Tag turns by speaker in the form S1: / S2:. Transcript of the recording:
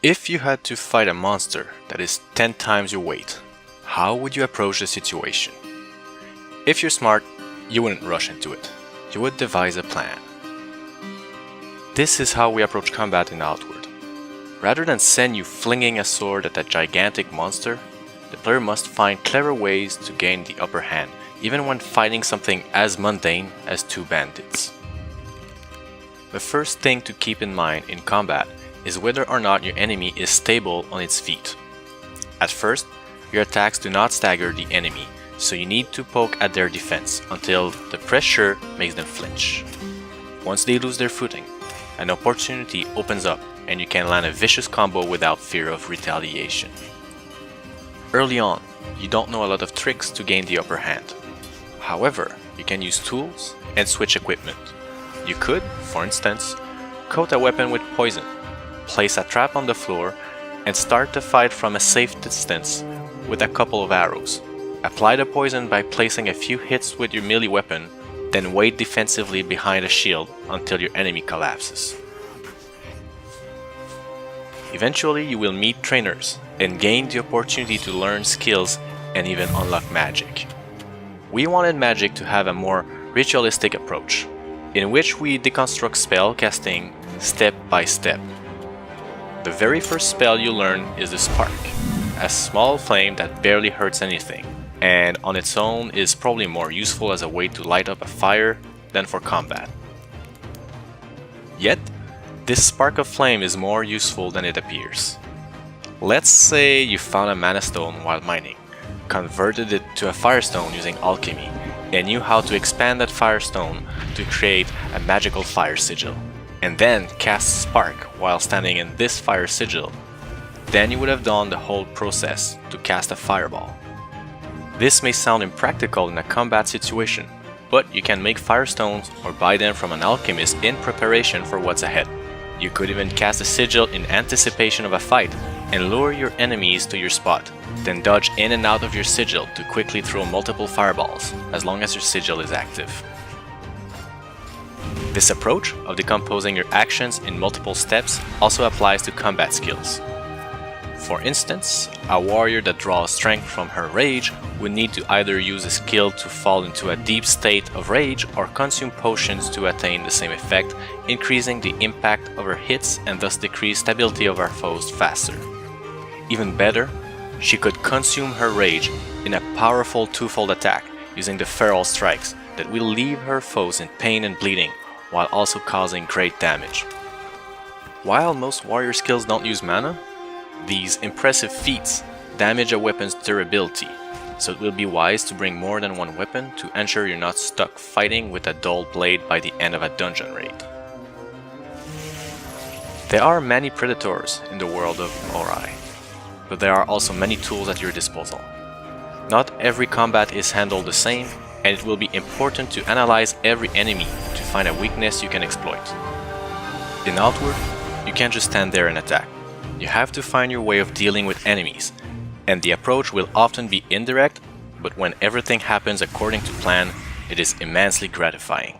S1: If you had to fight a monster that is 10 times your weight, how would you approach the situation? If you're smart, you wouldn't rush into it. You would devise a plan. This is how we approach combat in Outward. Rather than send you flinging a sword at a gigantic monster, the player must find clever ways to gain the upper hand, even when fighting something as mundane as two bandits. The first thing to keep in mind in combat is whether or not your enemy is stable on its feet. At first, your attacks do not stagger the enemy, so you need to poke at their defense until the pressure makes them flinch. Once they lose their footing, an opportunity opens up and you can land a vicious combo without fear of retaliation. Early on, you don't know a lot of tricks to gain the upper hand. However, you can use tools and switch equipment. You could, for instance, coat a weapon with poison, place a trap on the floor, and start the fight from a safe distance with a couple of arrows. Apply the poison by placing a few hits with your melee weapon, then wait defensively behind a shield until your enemy collapses. Eventually you will meet trainers and gain the opportunity to learn skills and even unlock magic. We wanted magic to have a more ritualistic approach, in which we deconstruct spell casting step by step. The very first spell you learn is the Spark, a small flame that barely hurts anything, and on its own is probably more useful as a way to light up a fire than for combat. Yet, this spark of flame is more useful than it appears. Let's say you found a mana stone while mining, converted it to a firestone using alchemy, and knew how to expand that firestone to create a magical fire sigil, and then cast Spark while standing in this fire sigil. Then you would have done the whole process to cast a fireball. This may sound impractical in a combat situation, but you can make firestones or buy them from an alchemist in preparation for what's ahead. You could even cast a sigil in anticipation of a fight and lure your enemies to your spot, then dodge in and out of your sigil to quickly throw multiple fireballs, as long as your sigil is active. This approach of decomposing your actions in multiple steps also applies to combat skills. For instance, a warrior that draws strength from her rage would need to either use a skill to fall into a deep state of rage or consume potions to attain the same effect, increasing the impact of her hits and thus decrease stability of her foes faster. Even better, she could consume her rage in a powerful twofold attack using the Feral Strikes that will leave her foes in pain and bleeding while also causing great damage. While most warrior skills don't use mana, these impressive feats damage a weapon's durability, so it will be wise to bring more than one weapon to ensure you're not stuck fighting with a dull blade by the end of a dungeon raid. There are many predators in the world of Ori, but there are also many tools at your disposal. Not every combat is handled the same, and it will be important to analyze every enemy to find a weakness you can exploit. In Outward, you can't just stand there and attack. You have to find your way of dealing with enemies, and the approach will often be indirect, but when everything happens according to plan, it is immensely gratifying.